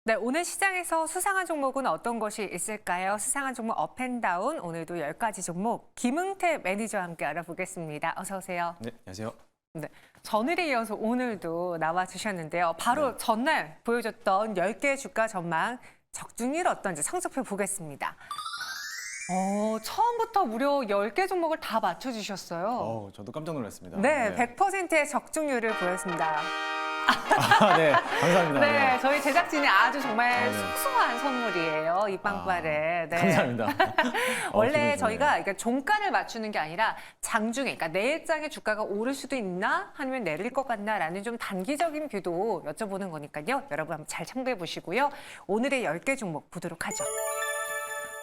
네, 오늘 시장에서 수상한 종목은 어떤 것이 있을까요? 수상한 종목 업앤다운, 오늘도 10가지 종목 김응태 매니저와 함께 알아보겠습니다. 어서 오세요. 네, 안녕하세요. 네, 전일에 이어서 오늘도 나와주셨는데요. 바로 네. 전날 보여줬던 10개 주가 전망 적중률 어떤지 성적표 보겠습니다. 처음부터 무려 10개 종목을 다 맞춰주셨어요. 저도 깜짝 놀랐습니다. 네, 100%의 적중률을 보였습니다. 네, 감사합니다. 네, 저희 제작진이 아주 정말 네. 소소한 선물이에요. 이 빵빠레. 네. 감사합니다. 원래 기분이 저희가 좋네요. 그러니까 종가를 맞추는 게 아니라 장중에, 그러니까 내일장에 주가가 오를 수도 있나 아니면 내릴 것 같나라는 좀 단기적인 뷰도 여쭤보는 거니까요. 여러분 한번 잘 참고해 보시고요. 오늘의 10개 종목 보도록 하죠.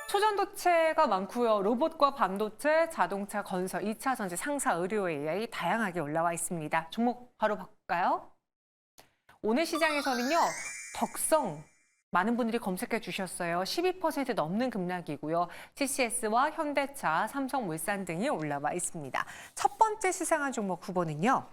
초전도체가 많고요. 로봇과 반도체, 자동차, 건설, 2차 전지, 상사, 의료 AI 다양하게 올라와 있습니다. 종목 바로 볼까요? 오늘 시장에서는요, 덕성 많은 분들이 검색해 주셨어요. 12% 넘는 급락이고요. TCS와 현대차, 삼성물산 등이 올라와 있습니다. 첫 번째 수상한 종목 후보는요.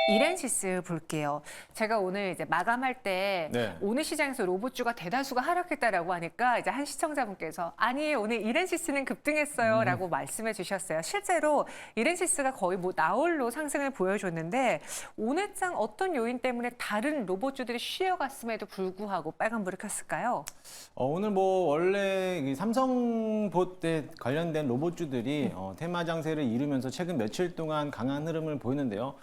이렌시스 볼게요. 제가 오늘 이제 마감할 때 네. 오늘 시장에서 로봇주가 대다수가 하락했다라고 하니까 이제 한 시청자분께서 아니 오늘 이렌시스는 급등했어요라고 말씀해 주셨어요. 실제로 이렌시스가 거의 뭐 나홀로 상승을 보여줬는데 오늘장 어떤 요인 때문에 다른 로봇주들이 쉬어갔음에도 불구하고 빨간불을 켰을까요? 오늘 뭐 원래 이 삼성봇에 관련된 로봇주들이 테마 장세를 이루면서 최근 며칠 동안 강한 흐름을 보이는데요.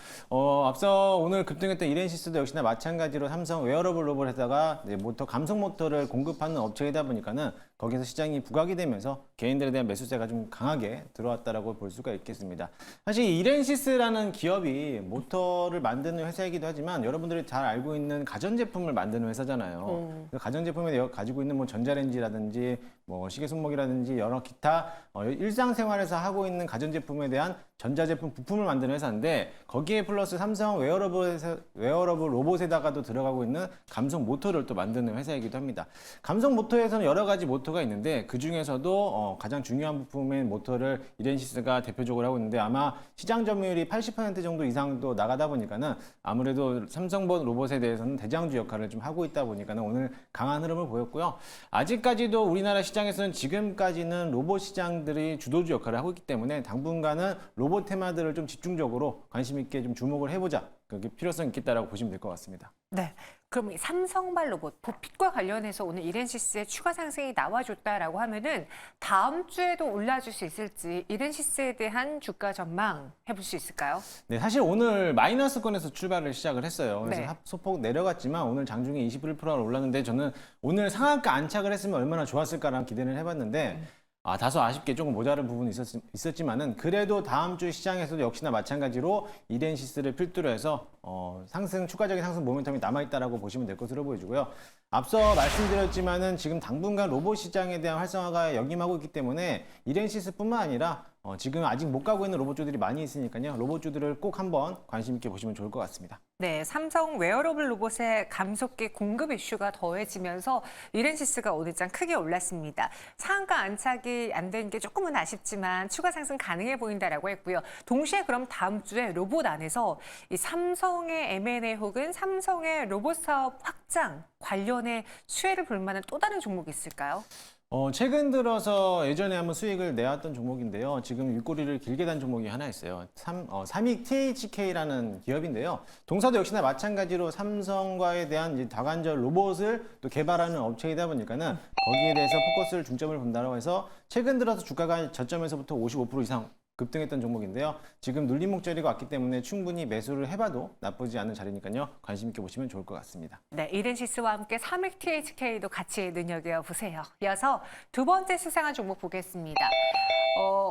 앞서 오늘 급등했던 이렌시스도 역시나 마찬가지로 삼성 웨어러블 로봇에다가 이제 감속 모터를 공급하는 업체이다 보니까는 거기서 시장이 부각이 되면서 개인들에 대한 매수세가 좀 강하게 들어왔다라고 볼 수가 있겠습니다. 사실 이렌시스라는 기업이 모터를 만드는 회사이기도 하지만 여러분들이 잘 알고 있는 가전제품을 만드는 회사잖아요. 그 가전제품에 가지고 있는 뭐 전자레인지라든지 뭐 시계 손목이라든지 여러 기타 일상생활에서 하고 있는 가전제품에 대한 전자제품 부품을 만드는 회사인데 거기에 플러스 삼성 웨어러블 로봇에다가도 들어가고 있는 감속 모터를 또 만드는 회사이기도 합니다. 감속 모터에서는 여러 가지 모터가 있는데 그 중에서도 가장 중요한 부품인 모터를 이렌시스가 대표적으로 하고 있는데 아마 시장 점유율이 80% 정도 이상도 나가다 보니까는 아무래도 삼성본 로봇에 대해서는 대장주 역할을 좀 하고 있다 보니까는 오늘 강한 흐름을 보였고요. 아직까지도 우리나라 시장에서는 지금까지는 로봇 시장들이 주도주 역할을 하고 있기 때문에 당분간은 로봇 테마들을 좀 집중적으로 관심 있게 좀 주목을 해보자. 그게 필요성이 있겠다라고 보시면 될 것 같습니다. 네. 그럼 이 삼성발 로봇, 보핏과 관련해서 오늘 이렌시스의 추가 상승이 나와줬다라고 하면은 다음 주에도 올라줄 수 있을지 이렌시스에 대한 주가 전망 해볼 수 있을까요? 네, 사실 오늘 마이너스권에서 출발을 시작을 했어요. 그래서 네. 소폭 내려갔지만 오늘 장중에 21%가 올랐는데 저는 오늘 상한가 안착을 했으면 얼마나 좋았을까라는 기대를 해봤는데 다소 아쉽게 조금 모자른 부분이 있었지만은 그래도 다음 주 시장에서도 역시나 마찬가지로 이렌시스를 필두로 해서 추가적인 상승 모멘텀이 남아있다라고 보시면 될 것으로 보여지고요. 앞서 말씀드렸지만은 지금 당분간 로봇 시장에 대한 활성화가 역임하고 있기 때문에 이렌시스뿐만 아니라 지금 아직 못 가고 있는 로봇주들이 많이 있으니까요. 로봇주들을 꼭 한번 관심 있게 보시면 좋을 것 같습니다. 네, 삼성 웨어러블 로봇의 감속기 공급 이슈가 더해지면서 이렌시스가 오늘장 크게 올랐습니다. 상한가 안착이 안 된 게 조금은 아쉽지만 추가 상승 가능해 보인다라고 했고요. 동시에 그럼 다음 주에 로봇 안에서 이 삼성의 M&A 혹은 삼성의 로봇 사업 확장 관련해 수혜를 볼 만한 또 다른 종목이 있을까요? 최근 들어서 예전에 한번 수익을 내왔던 종목인데요. 지금 윗꼬리를 길게 단 종목이 하나 있어요. 삼익 THK라는 기업인데요. 동사도 역시나 마찬가지로 삼성과에 대한 이제 다관절 로봇을 또 개발하는 업체이다 보니까는 거기에 대해서 포커스를 중점을 둔다고 해서 최근 들어서 주가가 저점에서부터 55% 이상 급등했던 종목인데요. 지금 눌림목저리가 왔기 때문에 충분히 매수를 해봐도 나쁘지 않은 자리니까요. 관심 있게 보시면 좋을 것 같습니다. 네, 이렌시스와 함께 삼익 THK도 같이 눈여겨보세요. 이어서 두 번째 수상한 종목 보겠습니다.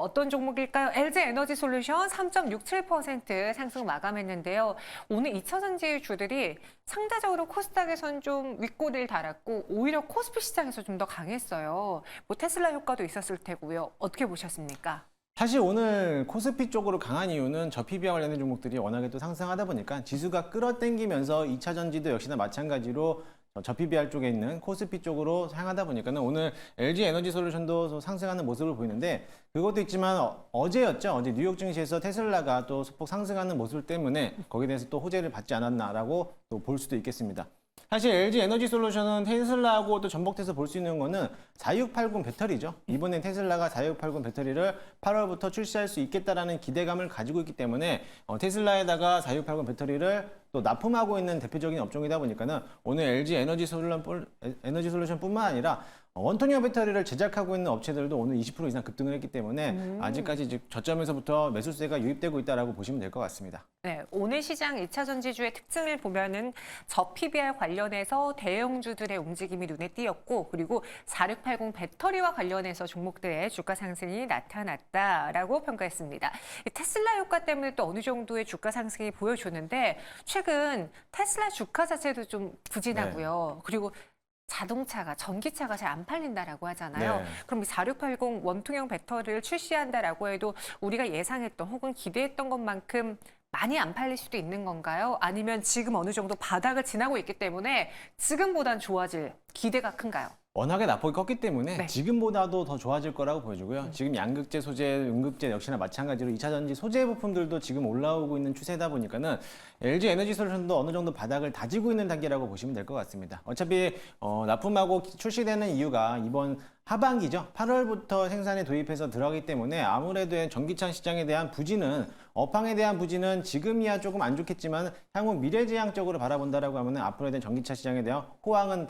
어떤 종목일까요? LG에너지솔루션 3.67% 상승 마감했는데요. 오늘 2차전지 주들이 상대적으로 코스닥에선 좀 윗꼬리를 달았고 오히려 코스피 시장에서 좀 더 강했어요. 뭐 테슬라 효과도 있었을 테고요. 어떻게 보셨습니까? 사실 오늘 코스피 쪽으로 강한 이유는 저PB와 관련된 종목들이 워낙에 또 상승하다 보니까 지수가 끌어당기면서 2차 전지도 역시나 마찬가지로 저PBR 쪽에 있는 코스피 쪽으로 향하다 보니까는 오늘 LG에너지솔루션도 상승하는 모습을 보이는데 그것도 있지만 어제였죠. 어제 뉴욕 증시에서 테슬라가 또 소폭 상승하는 모습 때문에 거기에 대해서 또 호재를 받지 않았나라고 또 볼 수도 있겠습니다. 사실 LG 에너지 솔루션은 테슬라하고 또 전복돼서 볼 수 있는 거는 4680 배터리죠. 이번에 테슬라가 4680 배터리를 8월부터 출시할 수 있겠다라는 기대감을 가지고 있기 때문에 테슬라에다가 4680 배터리를 또 납품하고 있는 대표적인 업종이다 보니까는 오늘 LG 에너지 솔루션뿐만 아니라 원통형 배터리를 제작하고 있는 업체들도 오늘 20% 이상 급등을 했기 때문에 아직까지 이제 저점에서부터 매수세가 유입되고 있다라고 보시면 될 것 같습니다. 네, 오늘 시장 2차 전지주의 특징을 보면은 저PBR 관련해서 대형주들의 움직임이 눈에 띄었고, 그리고 4680 배터리와 관련해서 종목들의 주가 상승이 나타났다라고 평가했습니다. 이 테슬라 효과 때문에 또 어느 정도의 주가 상승이 보여줬는데, 최근 테슬라 주가 자체도 좀 부진하고요. 그리고 자동차가, 전기차가 잘 안 팔린다라고 하잖아요. 네. 그럼 이 4680 원통형 배터리를 출시한다라고 해도 우리가 예상했던 혹은 기대했던 것만큼 많이 안 팔릴 수도 있는 건가요? 아니면 지금 어느 정도 바닥을 지나고 있기 때문에 지금보단 좋아질 기대가 큰가요? 워낙에 낙폭이 컸기 때문에 네. 지금보다도 더 좋아질 거라고 보여지고요. 지금 양극재 소재, 음극재 역시나 마찬가지로 2차 전지 소재 부품들도 지금 올라오고 있는 추세다 보니까는 LG 에너지 솔루션도 어느 정도 바닥을 다지고 있는 단계라고 보시면 될 것 같습니다. 어차피 납품하고 출시되는 이유가 이번 하반기죠. 8월부터 생산에 도입해서 들어가기 때문에 아무래도 전기차 시장에 대한 부진은 업황에 대한 부진은 지금이야 조금 안 좋겠지만 향후 미래지향적으로 바라본다라고 하면 앞으로에 대한 전기차 시장에 대한 호황은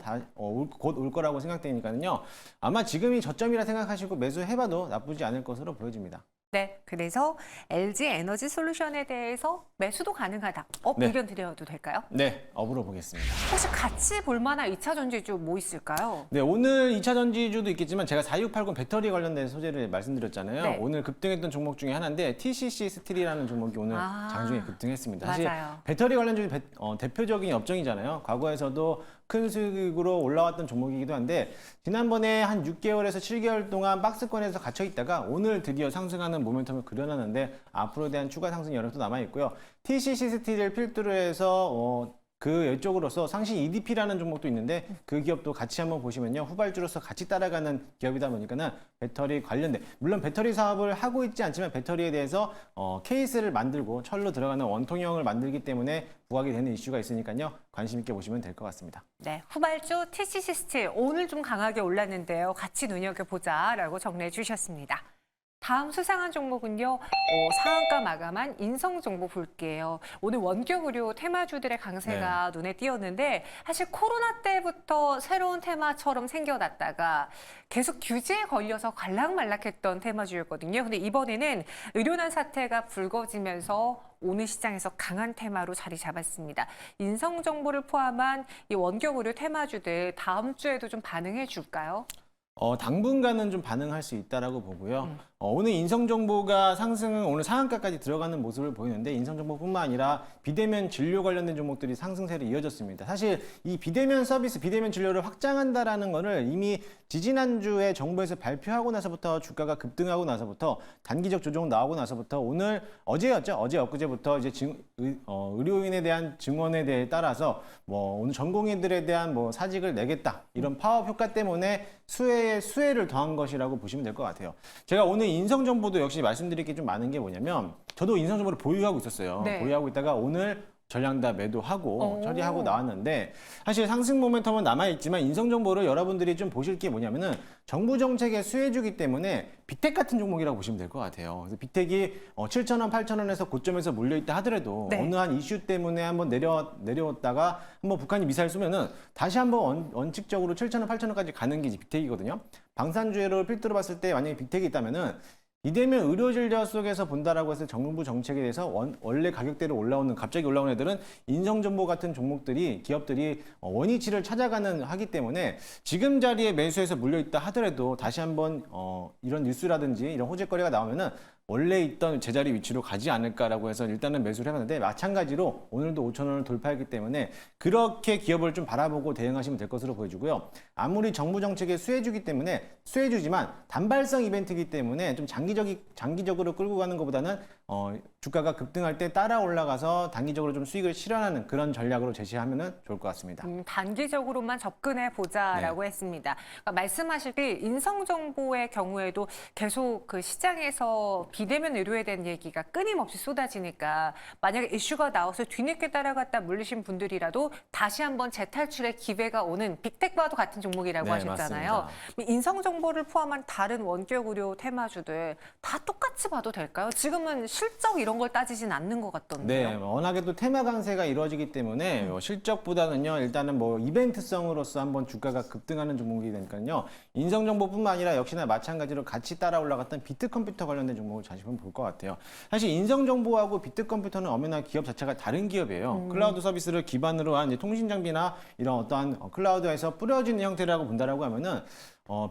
곧 올 거라고 생각되니까요. 아마 지금이 저점이라 생각하시고 매수해봐도 나쁘지 않을 것으로 보여집니다. 네, 그래서 LG 에너지 솔루션에 대해서 매수도 가능하다. 네. 의견 드려도 될까요? 네, 업으로 보겠습니다. 혹시 같이 볼 만한 2차 전지주 뭐 있을까요? 네, 오늘 2차 전지주도 있겠지만 제가 4680 배터리 관련된 소재를 말씀드렸잖아요. 네. 오늘 급등했던 종목 중에 하나인데 TCC 스틸이라는 종목이 오늘 장중에 급등했습니다. 사실 맞아요. 배터리 관련주 대표적인 업종이잖아요. 과거에서도 큰 수익으로 올라왔던 종목이기도 한데 지난번에 한 6개월에서 7개월 동안 박스권에서 갇혀 있다가 오늘 드디어 상승하는 모멘텀을 그려놨는데 앞으로에 대한 추가 상승 여력도 남아 있고요. TCC 스틸을 필두로 해서 그 이쪽으로서 상신 EDP라는 종목도 있는데 그 기업도 같이 한번 보시면요. 후발주로서 같이 따라가는 기업이다 보니까는 배터리 관련된 물론 배터리 사업을 하고 있지 않지만 배터리에 대해서 케이스를 만들고 철로 들어가는 원통형을 만들기 때문에 부각이 되는 이슈가 있으니까요. 관심 있게 보시면 될 것 같습니다. 네, 후발주 TCC 스틸 오늘 좀 강하게 올랐는데요. 같이 눈여겨보자라고 정리해 주셨습니다. 다음 수상한 종목은요. 상한가 마감한 인성정보 볼게요. 오늘 원격 의료 테마주들의 강세가 눈에 띄었는데 사실 코로나 때부터 새로운 테마처럼 생겨났다가 계속 규제에 걸려서 갈락말락했던 테마주였거든요. 근데 이번에는 의료난 사태가 불거지면서 오늘 시장에서 강한 테마로 자리 잡았습니다. 인성정보를 포함한 이 원격 의료 테마주들 다음 주에도 좀 반응해 줄까요? 당분간은 좀 반응할 수 있다라고 보고요. 오늘 인성정보가 상승은 오늘 상한가까지 들어가는 모습을 보이는데 인성정보뿐만 아니라 비대면 진료 관련된 종목들이 상승세를 이어졌습니다. 사실 이 비대면 서비스, 비대면 진료를 확장한다라는 거를 이미 지지난주에 정부에서 발표하고 나서부터 주가가 급등하고 나서부터 단기적 조정 나오고 나서부터 오늘 어제였죠. 어제 엊그제부터 이제 의료인에 대한 증원에 대해 따라서 오늘 전공의들에 대한 사직을 내겠다 이런 파업 효과 때문에 수혜에 수혜를 더한 것이라고 보시면 될 것 같아요. 제가 오늘 인성정보도 역시 말씀드릴 게 좀 많은 게 뭐냐면 저도 인성정보를 보유하고 있었어요. 네. 보유하고 있다가 오늘 전량 다 매도하고 처리하고 나왔는데 사실 상승 모멘텀은 남아있지만 인성정보를 여러분들이 좀 보실 게 뭐냐면은 정부 정책의 수혜주기 때문에 빅텍 같은 종목이라고 보시면 될 것 같아요. 그래서 빅텍이 7,000원, 8,000원에서 고점에서 몰려있다 하더라도 네. 어느 한 이슈 때문에 한번 내려왔다가 한번 북한이 미사일 쏘면은 다시 한번 원칙적으로 7,000원, 8,000원까지 가는 게 이제 빅텍이거든요. 방산주의를 필두로 봤을 때 만약에 빅텍이 있다면은 비대면 의료진료 속에서 본다라고 해서 정부 정책에 대해서 원래 가격대로 갑자기 올라오는 애들은 인성정보 같은 종목들이, 기업들이 원위치를 찾아가는 하기 때문에 지금 자리에 매수해서 물려있다 하더라도 다시 한번 이런 뉴스라든지 이런 호재거리가 나오면은 원래 있던 제자리 위치로 가지 않을까라고 해서 일단은 매수를 해봤는데 마찬가지로 오늘도 5,000원을 돌파했기 때문에 그렇게 기업을 좀 바라보고 대응하시면 될 것으로 보여지고요. 아무리 정부 정책의 수혜주기 때문에 수혜주지만 단발성 이벤트이기 때문에 좀 장기적으로 끌고 가는 것보다는 주가가 급등할 때 따라 올라가서 단기적으로 좀 수익을 실현하는 그런 전략으로 제시하면 좋을 것 같습니다. 단기적으로만 접근해 보자라고 했습니다. 그러니까 말씀하시길 인성정보의 경우에도 계속 그 시장에서 비대면 의료에 대한 얘기가 끊임없이 쏟아지니까 만약에 이슈가 나와서 뒤늦게 따라갔다 물리신 분들이라도 다시 한번 재탈출의 기회가 오는 빅테크와도 같은 종목이라고 네, 하셨잖아요. 인성정보를 포함한 다른 원격 의료 테마주들 다 똑같이 봐도 될까요? 지금은 실적 이런 걸 따지진 않는 것 같던데요. 네, 워낙에 또 테마 강세가 이루어지기 때문에 실적보다는요, 일단은 뭐 이벤트성으로서 한번 주가가 급등하는 종목이 되니까요. 인성정보뿐만 아니라 역시나 마찬가지로 같이 따라 올라갔던 비트컴퓨터 관련된 종목을 다시 한번 볼 것 같아요. 사실 인성정보하고 비트컴퓨터는 엄연히 기업 자체가 다른 기업이에요. 클라우드 서비스를 기반으로 한 이제 통신 장비나 이런 어떠한 클라우드에서 뿌려지는 형태라고 본다라고 하면은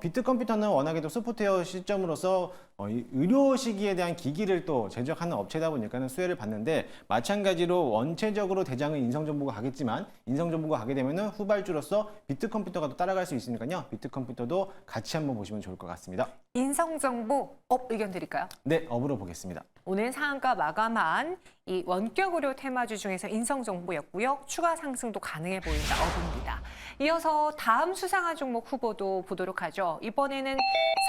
비트컴퓨터는 워낙에도 소프트웨어 시점으로서 이 의료 시기에 대한 기기를 또 제작하는 업체다 보니까는 수혜를 받는데 마찬가지로 원체적으로 대장은 인성정보가 가겠지만 인성정보가 가게 되면은 후발주로서 비트컴퓨터가 또 따라갈 수 있으니까요. 비트컴퓨터도 같이 한번 보시면 좋을 것 같습니다. 인성정보 업 의견 드릴까요? 네, 업으로 보겠습니다. 오늘 상한가 마감한 이 원격 의료 테마주 중에서 인성정보였고요. 추가 상승도 가능해 보인다. 업입니다. 이어서 다음 수상한 종목 후보도 보도록 하죠. 이번에는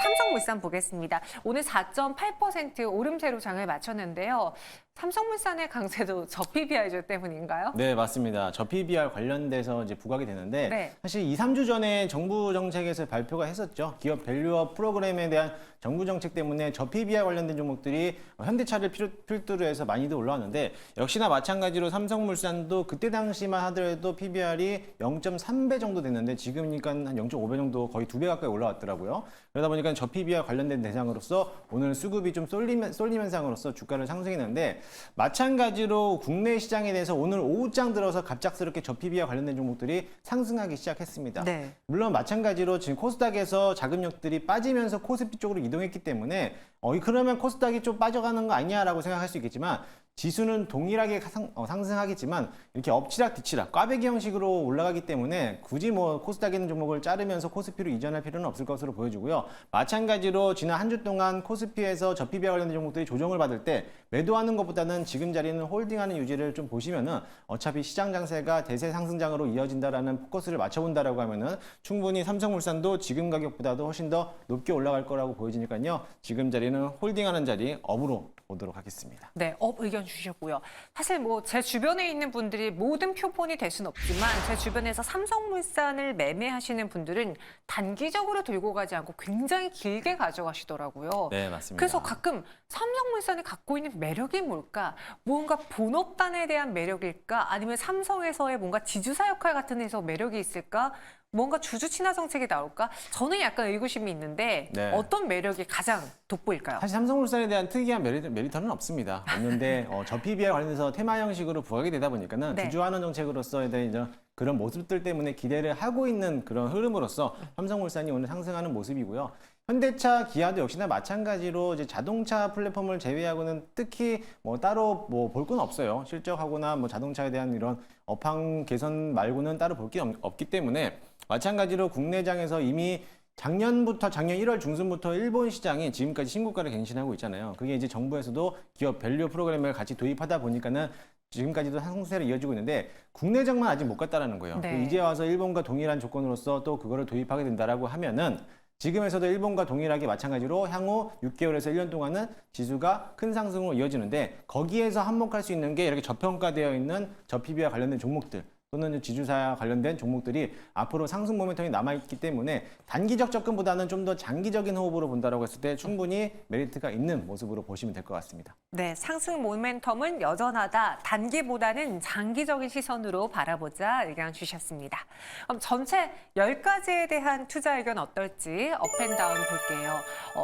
삼성물산 보겠습니다. 오늘 4.8% 오름세로 장을 마쳤는데요. 삼성물산의 강세도 저 PBR조 때문인가요? 네, 맞습니다. 저 PBR 관련돼서 이제 부각이 되는데 네. 사실 2, 3주 전에 정부 정책에서 발표가 했었죠. 기업 밸류업 프로그램에 대한 정부 정책 때문에 저 PBR 관련된 종목들이 현대차를 필두로 해서 많이들 올라왔는데 역시나 마찬가지로 삼성물산도 그때 당시만 하더라도 PBR이 0.3배 정도 됐는데 지금이니까 한 0.5배 정도 거의 2배 가까이 올라왔더라고요. 그러다 보니까 저 PBR 관련된 대상으로서 오늘 수급이 좀 쏠림 현상으로서 주가를 상승했는데 마찬가지로 국내 시장에 대해서 오늘 오후장 들어서 갑작스럽게 저 PBR 관련된 종목들이 상승하기 시작했습니다. 네. 물론 마찬가지로 지금 코스닥에서 자금력들이 빠지면서 코스피 쪽으로 이동했기 때문에 그러면 코스닥이 좀 빠져가는 거 아니냐라고 생각할 수 있겠지만 지수는 동일하게 상승하겠지만 이렇게 엎치락 뒤치락 꽈배기 형식으로 올라가기 때문에 굳이 뭐 코스닥에 있는 종목을 자르면서 코스피로 이전할 필요는 없을 것으로 보여지고요. 마찬가지로 지난 한 주 동안 코스피에서 저 PBR 관련된 종목들이 조정을 받을 때 매도하는 것보다는 지금 자리는 홀딩하는 유지를 좀 보시면은 어차피 시장 장세가 대세 상승장으로 이어진다라는 포커스를 맞춰본다라고 하면은 충분히 삼성물산도 지금 가격보다도 훨씬 더 높게 올라갈 거라고 보여지니까요. 지금 자리는 홀딩하는 자리 업으로 보도록 하겠습니다. 네, 업 의견 주셨고요. 사실 뭐 제 주변에 있는 분들이 모든 표본이 될 수는 없지만 제 주변에서 삼성물산을 매매하시는 분들은 단기적으로 들고 가지 않고 굉장히 길게 가져가시더라고요. 네, 맞습니다. 그래서 가끔 삼성물산이 갖고 있는 매력이 뭘까? 뭔가 본업단에 대한 매력일까? 아니면 삼성에서의 뭔가 지주사 역할 같은 데서 매력이 있을까? 뭔가 주주 친화 정책이 나올까? 저는 약간 의구심이 있는데 네. 어떤 매력이 가장 돋보일까요? 사실 삼성물산에 대한 특이한 메리트는 없습니다. 없는데 저 PBR 관련해서 테마 형식으로 부각이 되다 보니까는 네. 주주환원 정책으로서에 대한 이제 그런 모습들 때문에 기대를 하고 있는 그런 흐름으로서 삼성물산이 오늘 상승하는 모습이고요. 현대차, 기아도 역시나 마찬가지로 이제 자동차 플랫폼을 제외하고는 특히 뭐 따로 뭐 볼 건 없어요. 실적하거나 뭐 자동차에 대한 이런 업황 개선 말고는 따로 볼 게 없기 때문에 마찬가지로 국내장에서 이미 작년 1월 중순부터 일본 시장이 지금까지 신고가를 갱신하고 있잖아요. 그게 이제 정부에서도 기업 밸류 프로그램을 같이 도입하다 보니까는 지금까지도 상승세를 이어지고 있는데 국내장만 아직 못 갔다라는 거예요. 네. 이제 와서 일본과 동일한 조건으로서 또 그거를 도입하게 된다라고 하면은 지금에서도 일본과 동일하게 마찬가지로 향후 6개월에서 1년 동안은 지수가 큰 상승으로 이어지는데 거기에서 한몫할 수 있는 게 이렇게 저평가되어 있는 저 PB와 관련된 종목들 또는 지주사 관련된 종목들이 앞으로 상승 모멘텀이 남아있기 때문에 단기적 접근보다는 좀 더 장기적인 호흡으로 본다라고 했을 때 충분히 메리트가 있는 모습으로 보시면 될 것 같습니다. 네, 상승 모멘텀은 여전하다. 단기보다는 장기적인 시선으로 바라보자 의견 주셨습니다. 그럼 전체 10가지에 대한 투자 의견 어떨지 업앤다운 볼게요.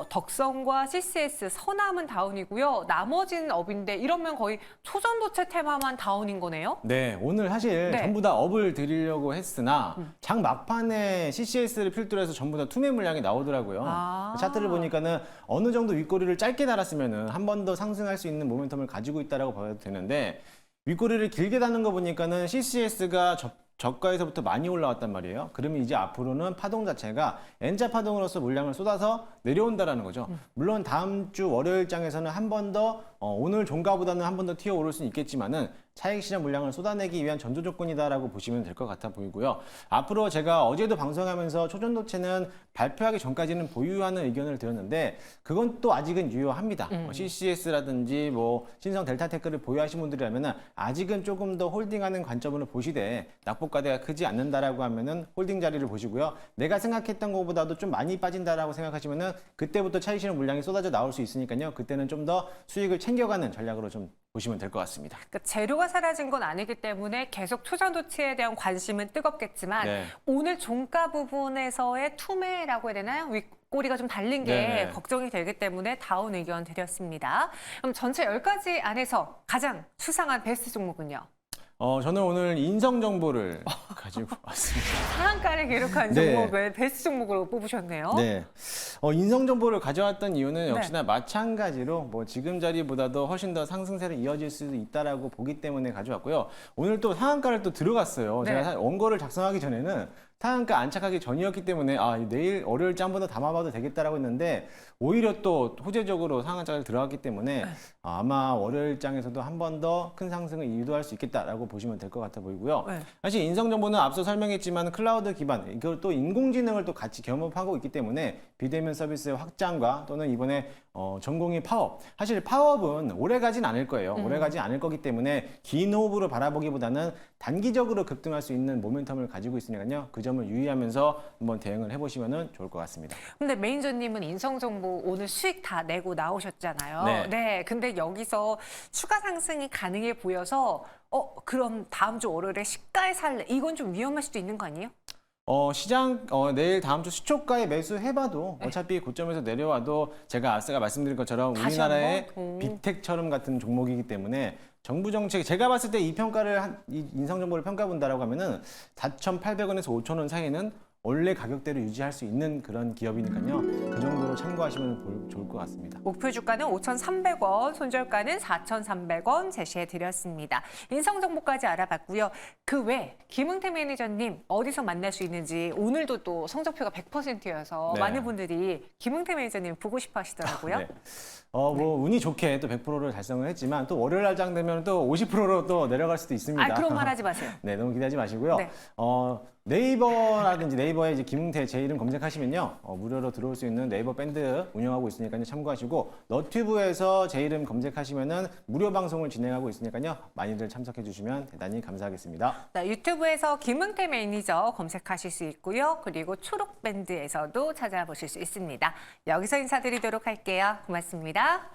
덕성과 CCS, 서남은 다운이고요. 나머지는 업인데 이러면 거의 초전도체 테마만 다운인 거네요? 네, 오늘 사실 네. 전부 다 업을 드리려고 했으나 장 막판에 CCS를 필두로 해서 전부 다 투매 물량이 나오더라고요. 아. 차트를 보니까는 어느 정도 윗꼬리를 짧게 달았으면은 한 번 더 상승할 수 있는 모멘텀을 가지고 있다라고 봐도 되는데 윗꼬리를 길게 다는 거 보니까는 CCS가 저가에서부터 많이 올라왔단 말이에요. 그러면 이제 앞으로는 파동 자체가 N자 파동으로서 물량을 쏟아서 내려온다라는 거죠. 물론 다음 주 월요일장에서는 한 번 더 오늘 종가보다는 한 번 더 튀어 오를 수는 있겠지만은 차익 시장 물량을 쏟아내기 위한 전조 조건이다라고 보시면 될 것 같아 보이고요. 앞으로 제가 어제도 방송하면서 초전도체는 발표하기 전까지는 보유하는 의견을 드렸는데 그건 또 아직은 유효합니다. CCS라든지 뭐 신성 델타테크를 보유하신 분들이라면은 아직은 조금 더 홀딩하는 관점으로 보시되 낙폭과대가 크지 않는다라고 하면은 홀딩 자리를 보시고요. 내가 생각했던 것보다도 좀 많이 빠진다라고 생각하시면은 그때부터 차익 실현 물량이 쏟아져 나올 수 있으니까요. 그때는 좀 더 수익을 챙겨가는 전략으로 좀 보시면 될 것 같습니다. 그러니까 재료가 사라진 건 아니기 때문에 계속 초전도체에 대한 관심은 뜨겁겠지만 네. 오늘 종가 부분에서의 투매라고 해야 되나요? 윗꼬리가 좀 달린 게 네. 걱정이 되기 때문에 다운 의견 드렸습니다. 그럼 전체 10가지 안에서 가장 수상한 베스트 종목은요? 저는 오늘 인성 정보를 가지고 왔습니다. 상한가를 기록한 네. 종목을 베스트 종목으로 뽑으셨네요. 네. 인성 정보를 가져왔던 이유는 네. 역시나 마찬가지로 뭐 지금 자리보다도 훨씬 더 상승세를 이어질 수도 있다라고 보기 때문에 가져왔고요. 오늘 또 상한가를 또 들어갔어요. 네. 제가 원고를 작성하기 전에는 상한가 안착하기 전이었기 때문에 내일 월요일째 한 번 더 담아봐도 되겠다라고 했는데 오히려 또 호재적으로 상한가를 들어갔기 때문에 아마 월요일장에서도 한 번 더 큰 상승을 유도할 수 있겠다라고 보시면 될 것 같아 보이고요. 네. 사실 인성정보는 앞서 설명했지만 클라우드 기반, 이걸 또 인공지능을 또 같이 겸업하고 있기 때문에 비대면 서비스의 확장과 또는 이번에 전공이 파업. 사실 파업은 오래 가진 않을 거예요. 오래 가진 않을 거기 때문에 긴 호흡으로 바라보기보다는 단기적으로 급등할 수 있는 모멘텀을 가지고 있으니까요. 그 점을 유의하면서 한번 대응을 해보시면 좋을 것 같습니다. 근데 메인저님은 인성정보 오늘 수익 다 내고 나오셨잖아요. 네. 근데 여기서 추가 상승이 가능해 보여서 그럼 다음 주 월요일에 시가에 살래? 이건 좀 위험할 수도 있는 거 아니에요? 시장 내일 다음 주 시초가에 매수해봐도 어차피 고점에서 내려와도 제가 앞서 말씀드린 것처럼 다시 우리나라의 한번? 빅텍처럼 같은 종목이기 때문에 정부 정책 제가 봤을 때 이 평가를 이 인성 정보를 평가 본다라고 하면은 4,800원에서 5,000원 사이는 원래 가격대로 유지할 수 있는 그런 기업이니까요. 그 정도로 참고하시면 좋을 것 같습니다. 목표 주가는 5,300원, 손절가는 4,300원 제시해 드렸습니다. 인성정보까지 알아봤고요. 그 외 김응태 매니저님 어디서 만날 수 있는지 오늘도 또 성적표가 100%여서 네. 많은 분들이 김응태 매니저님 보고 싶어 하시더라고요. 네. 뭐 운이 좋게 또 100%를 달성을 했지만 또 월요일 날장 되면 또 50%로 또 내려갈 수도 있습니다. 그런 말 하지 마세요. 네, 너무 기대하지 마시고요. 네. 네이버라든지 네이버에 이제 김웅태 제 이름 검색하시면요. 무료로 들어올 수 있는 네이버 밴드 운영하고 있으니까요. 참고하시고 너튜브에서 제 이름 검색하시면은 무료 방송을 진행하고 있으니까요. 많이들 참석해 주시면 대단히 감사하겠습니다. 네, 유튜브에서 김응태 매니저 검색하실 수 있고요. 그리고 초록밴드에서도 찾아보실 수 있습니다. 여기서 인사드리도록 할게요. 고맙습니다.